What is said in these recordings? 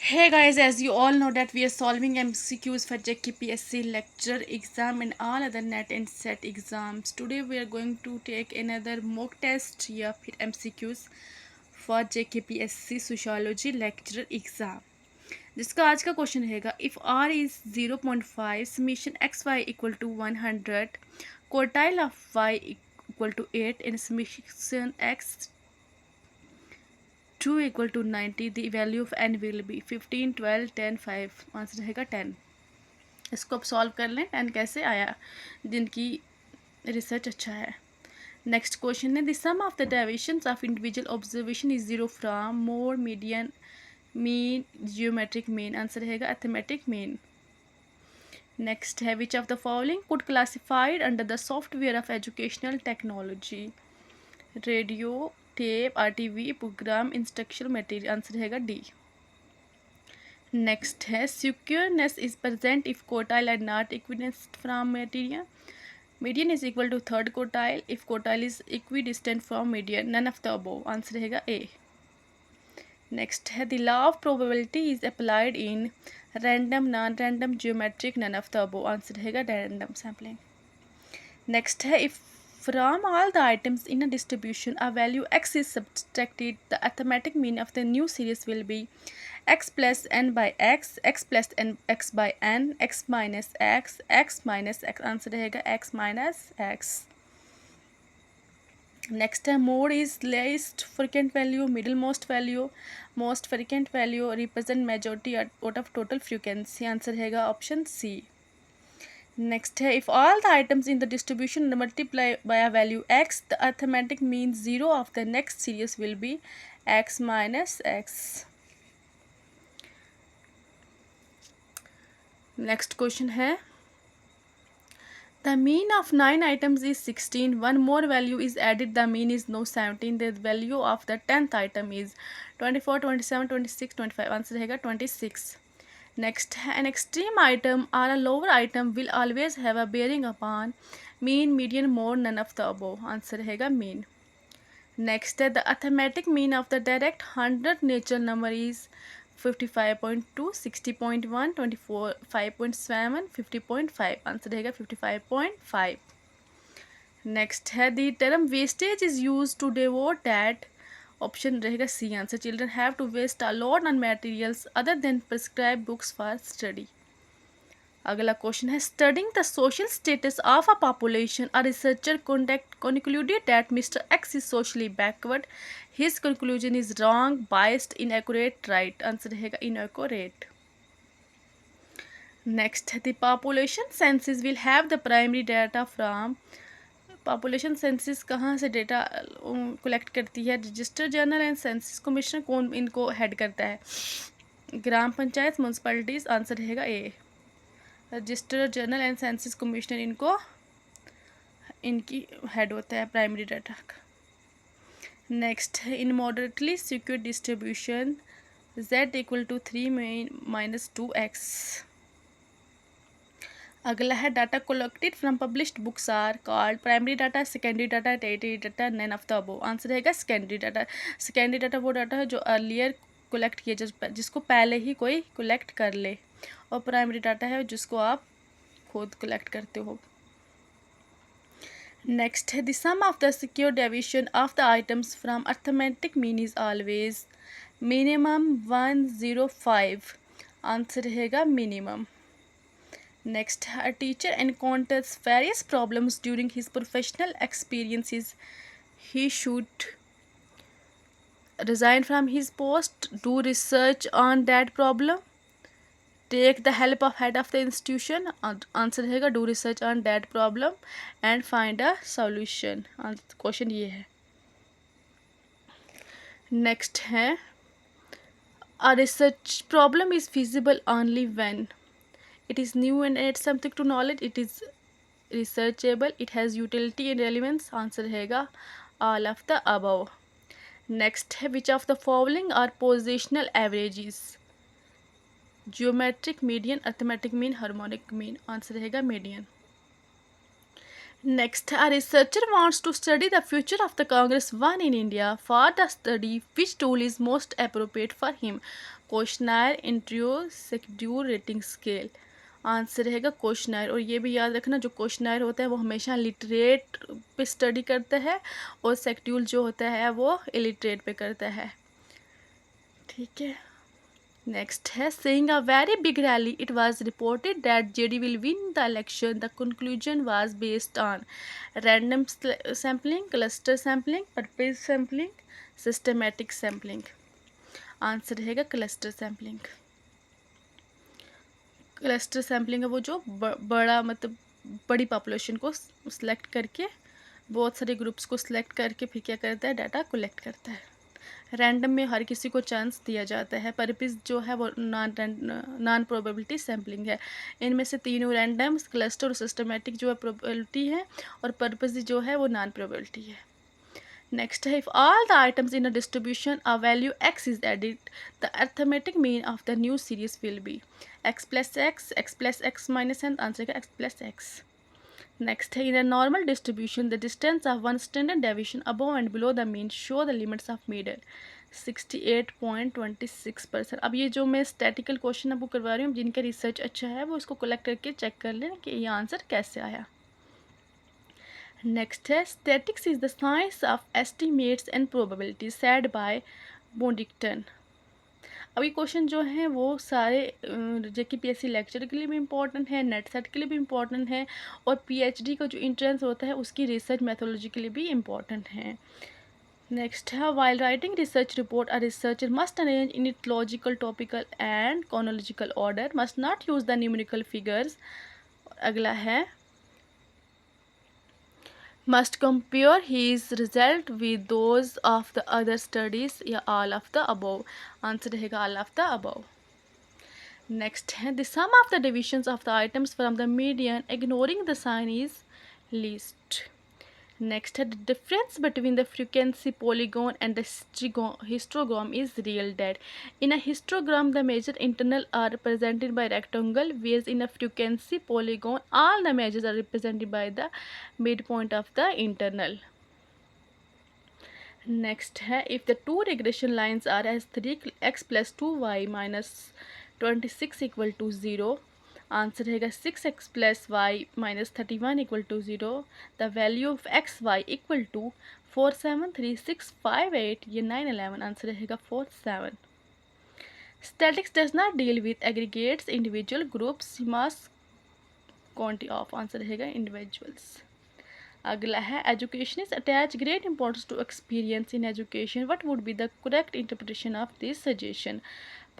Hey guys, as you all know that we are solving MCQs for JKPSC lecture exam and all other NET and SET exams. Today we are going to take another mock test या फिर MCQs for JKPSC Sociology lecture exam. जिसका आज का question रहेगा if R is 0.5 summation xy equal to 100 quartile of y equal to 8 and summation x 2 equal to 90 the value of n will be 15 12 10 5 answer रहेगा 10। इसको अब solve कर लें 10 कैसे आया जिनकी रिसर्च अच्छा है। नेक्स्ट क्वेश्चन है the sum of the deviations of individual observation is zero from mode median mean geometric mean answer रहेगा अर्थमेटिक मीन। नेक्स्ट है which of the following could classified under the software of educational technology radio tape RTV programme instructional material answer रहेगा D. Next है skewness is present if quartile are not equidistant from median median is equal to third quartile if quartile is equidistant from median none of the above answer रहेगा A. Next है the law of probability is applied in random non random geometric none of the above answer रहेगा random sampling. Next है if from all the items in a distribution, a value x is subtracted. The arithmetic mean of the new series will be x plus n by x, x plus n x by n, x minus x, x minus x. Answer रहेगा x minus x. Next है mode is least frequent value, middlemost value, most frequent value represent majority out of total frequency. Answer रहेगा option C. Next है if all the items in the distribution multiply by a value x, the arithmetic mean 0 of the next series will be x minus x. Next question है the mean of 9 items is 16. One more value is added. The mean is now 17. The value of the 10th item is 24, 27, 26, 25. Answer रहेगा 26. Next, an extreme item or a lower item will always have a bearing upon mean, median, mode, none of the above. Answer रहेगा mean. Next, the arithmetic mean of the direct 100 natural number is 55.2, 60.1, 25.7, 50.5. Answer रहेगा 55.5. Next है the term wastage is used to devote that. Option रहेगा C answer children have to waste a lot on materials other than prescribe books for study. अगला question है studying the social status of a population a researcher concluded that Mr. X is socially backward. His conclusion is wrong, biased, inaccurate, right. Answer रहेगा inaccurate. Next the population census will have the primary data from population census कहाँ से data collect करती है register general and census commissioner कौन इनको head करता है ग्राम panchayat municipalities answer रहेगा A registrar general and census commissioner इनकी हेड होता है प्राइमरी डाटा का। नेक्स्ट है in moderately skew distribution z equal to 3 minus 2x। अगला है data collected from published books are called primary data secondary data tertiary data none of the above. Answer रहेगा secondary data. Secondary data वो data है जो earlier collect किया जिसको पहले ही कोई कलेक्ट कर ले और प्राइमरी डाटा है जिसको आप खुद कलेक्ट करते हो। नेक्स्ट है the sum of the squared deviation of the items from arithmetic mean is always minimum 105। Answer रहेगा minimum. Next, a teacher encounters various problems during his professional experiences. He should resign from his post, do research on that problem, take the help of head of the institution. Answer रहेगा do research on that problem and find a solution. Question ये है। Next है a research problem is feasible only when it is new and adds something to knowledge, it is researchable, it has utility and relevance. Answer रहेगा all of the above. Next है which of the following are positional averages? Geometric median, arithmetic mean, harmonic mean. Answer रहेगा median. Next, a researcher wants to study the future of the Congress One in India. For the study, which tool is most appropriate for him? Questionnaire, interview, schedule, rating scale. Answer रहेगा questionnaire. और ये भी याद रखना, जो questionnaire होता है वो हमेशा लिटरेट पे स्टडी करता है और शेड्यूल जो होता है वो इलिटरेट पे करता है। ठीक है। नेक्स्ट है, seeing a very big rally, it was reported that JD will win the election. The conclusion was based on random sampling, cluster sampling, purpose sampling, systematic sampling. Answer रहेगा क्लस्टर सैम्पलिंग। क्लस्टर सैम्पलिंग है वो जो बड़ा मतलब बड़ी population को select करके, बहुत सारे ग्रुप्स को सिलेक्ट करके फिर क्या करता है, डाटा कलेक्ट करता है। रैंडम में हर किसी को चांस दिया जाता है। पर्पस जो है वो नॉन प्रोबेबिलिटी सैम्पलिंग है। इनमें से तीनों रैंडम, क्लस्टर और सिस्टमेटिक जो है प्रोबेबिलिटी है, और पर्पस जो है वो नॉन प्रोबेबिलिटी है। नेक्स्ट है, if all the items in a distribution a value x is added, the arithmetic mean of the new series will be x plus x minus n। Answer है x plus x। Next, in a normal distribution, the distance of one standard deviation above and below the mean show the limits of middle 68.26%। अब ये जो मैं statistical question आपको करवा रही हूँ, जिनका रिसर्च अच्छा है वो इसको कलेक्ट करके चेक कर लें कि ये आंसर कैसे आया। नेक्स्ट है, statistics is the science of estimates and probabilities said by Boddington. अब ये क्वेश्चन जो हैं वो सारे JKPSC लेक्चर के लिए भी इम्पोर्टेंट है, नेट सेट के लिए भी इम्पोर्टेंट है, और PhD का जो इंट्रेंस होता है उसकी रिसर्च मेथोलॉजी के लिए भी इम्पोर्टेंट है। नेक्स्ट है, while writing research report a researcher must arrange in it logical, topical and chronological order, must not use the numerical figures. अगला है, must compare his result with those of the other studies, या all of the above। Answer रहेगा all of the above। Next है, the sum of the deviations of the items from the median ignoring the sign is least. Next है, the difference between the frequency polygon and the histogram is related. In a histogram the major internal are represented by rectangle, whereas in a frequency polygon all the measures are represented by the midpoint of the internal। Next है, if the two regression lines are as 3x plus 2y minus 26 equal to 0। Answer रहेगा 6x plus y minus 31 equal to 0। The value of x y equal to 4 7 3 6 5 8 ये 9 11। Answer रहेगा 4 7। Statics does not deal with aggregates, individual, groups, mass, quantity of. Answer रहेगा individuals. अगला है, education is attach great importance to experience in education, what would be the correct interpretation of this suggestion?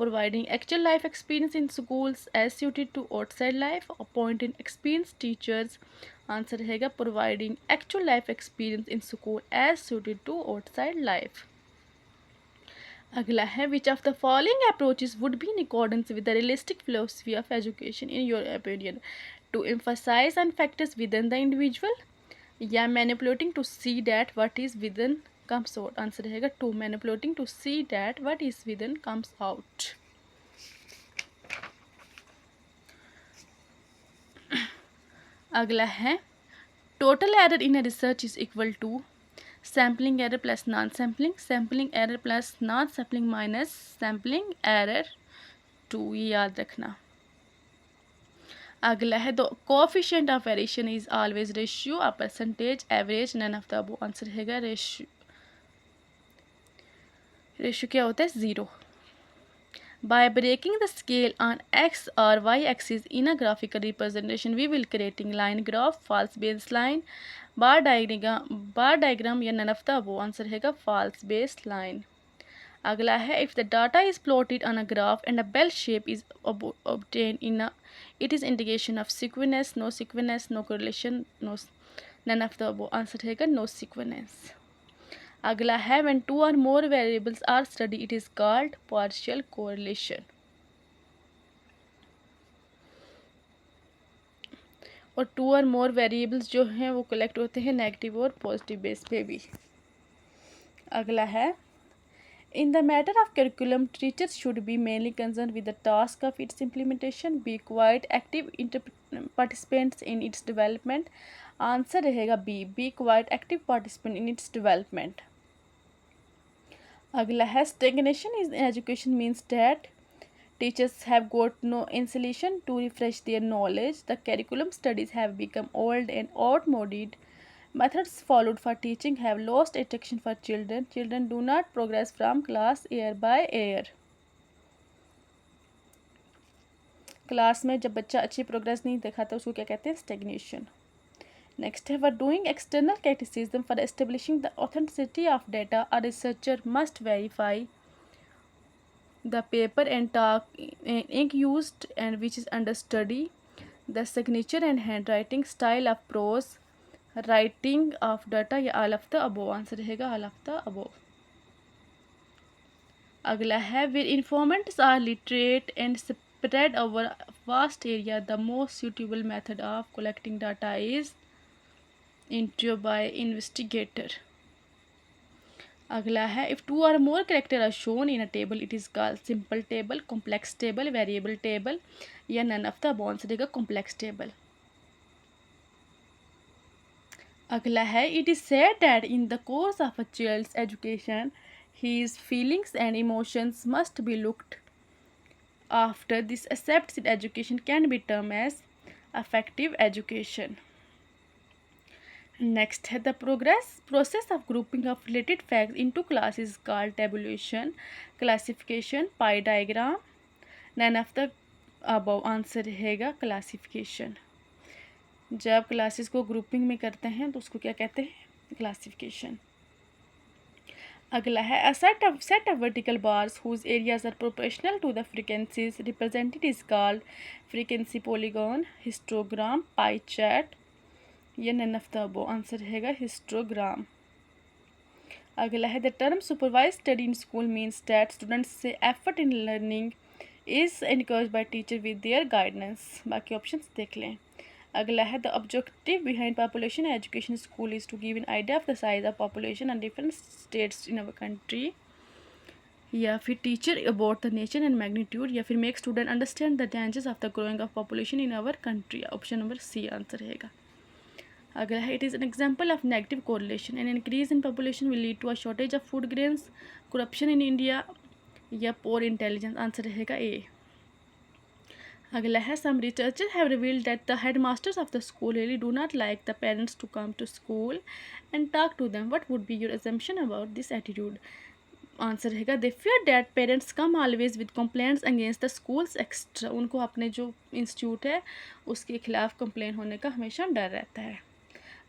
Providing actual life experience in schools as suited to outside life, appointing experienced teachers। Answer रहेगा providing actual life experience in school as suited to outside life। अगला है, which of the following approaches would be in accordance with the realistic philosophy of education in your opinion? To emphasize on factors within the individual, या manipulating to see that what is within comes out। Answer रहेगा to, manipulating to see that what is within comes out। अगला है, total error in a research is equal to sampling error plus non sampling, sampling error plus non sampling minus sampling error 2, ये याद रखना। अगला है, the coefficient of variation is always ratio, a percentage, average, none of the above. Answer रहेगा ratio. Ratio क्या होता है? 0। By breaking the scale on x or y axis in a graphical representation, we will creating line graph, false baseline, bar diagram या none of the above। Answer रहेगा false baseline। अगला है, if the data is plotted on a graph and a bell shape is obtained in a, it is indication of sequence, no sequence, no correlation, no none of the above। Answer रहेगा no sequence। अगला है, when two or more variables are studied it is called partial correlation। और to और मोर variables जो हैं वो collect होते हैं नेगेटिव और पॉजिटिव बेस पे भी। अगला है, In the matter of curriculum, teachers should be mainly concerned with the task of its implementation, be quite active participants in its development. Answer रहेगा B, be quite active participant in its development. अगला है stagnation in education means that teachers have got no insulation to refresh their knowledge. The curriculum studies have become old and outmoded. Methods followed for teaching have lost attraction for children. Children do not progress from class year by year. Class में जब बच्चा अच्छी progress नहीं दिखाता उसको क्या कहते हैं? Stagnation. Next, for doing external criticism for establishing the authenticity of data, a researcher must verify the paper and ink used and which is under study, the signature and handwriting style of prose, writing of data या all of the above. Answer रहेगा all of the above. अगला है where informants are literate and spread over a vast area, the most suitable method of collecting data is interview by investigator. अगला है if two or more characters are shown in a table it is called simple table, complex table, variable table या none of the above. Answer रहेगा complex table. अगला है it is said that in the course of a child's education his feelings and emotions must be looked after. This accepts that education can be termed as affective education. Next, the process of grouping of related facts into classes is called tabulation, classification, pie diagram. None of the above. Answer रहेगा classification. जब classes को grouping में करते हैं तो उसको क्या कहते हैं? क्लासिफिकेशन. अगला है a set of vertical bars whose areas are proportional to the frequencies represented is called frequency polygon, histogram, pie chart या none of the above. Answer रहेगा histogram. अगला है the term supervised study in school means that students say effort in learning is encouraged by teacher with their guidance. बाकी options देख लें. अगला है the objective behind population education school is to give an idea of the size of population and different states in our country. या फिर teacher about the nature and magnitude या फिर make student understand the dangers of the growing of population in our country. Option number C answer रहेगा. अगला है it is an example of negative correlation. An increase in population will lead to a shortage of food grains, corruption in India या poor intelligence. Answer रहेगा ए. अगला है some researchers have revealed that the headmasters of the school really do not like the parents to come to school and talk to them. What would be your assumption about this attitude? Answer रहेगा they fear that parents come always with complaints against the schools extra. उनको अपने जो institute है उसके खिलाफ complain होने का हमेशा डर रहता है.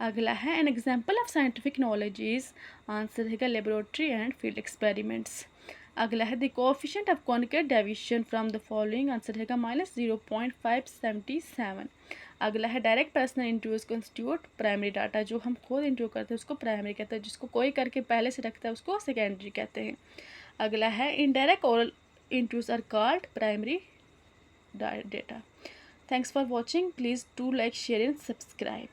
अगला है an example of scientific knowledge is. Answer रहेगा laboratory and field experiments. अगला है the coefficient of congruent deviation from the following. Answer रहेगा -0.577. अगला है direct personal interviews constitute primary data. जो हम खुद इंटरव्यू करते हैं उसको प्राइमरी कहते हैं, जिसको कोई करके पहले से रखता है उसको सेकेंडरी कहते हैं. अगला है indirect oral interviews are called primary data. Thanks for watching. Please do like share and subscribe.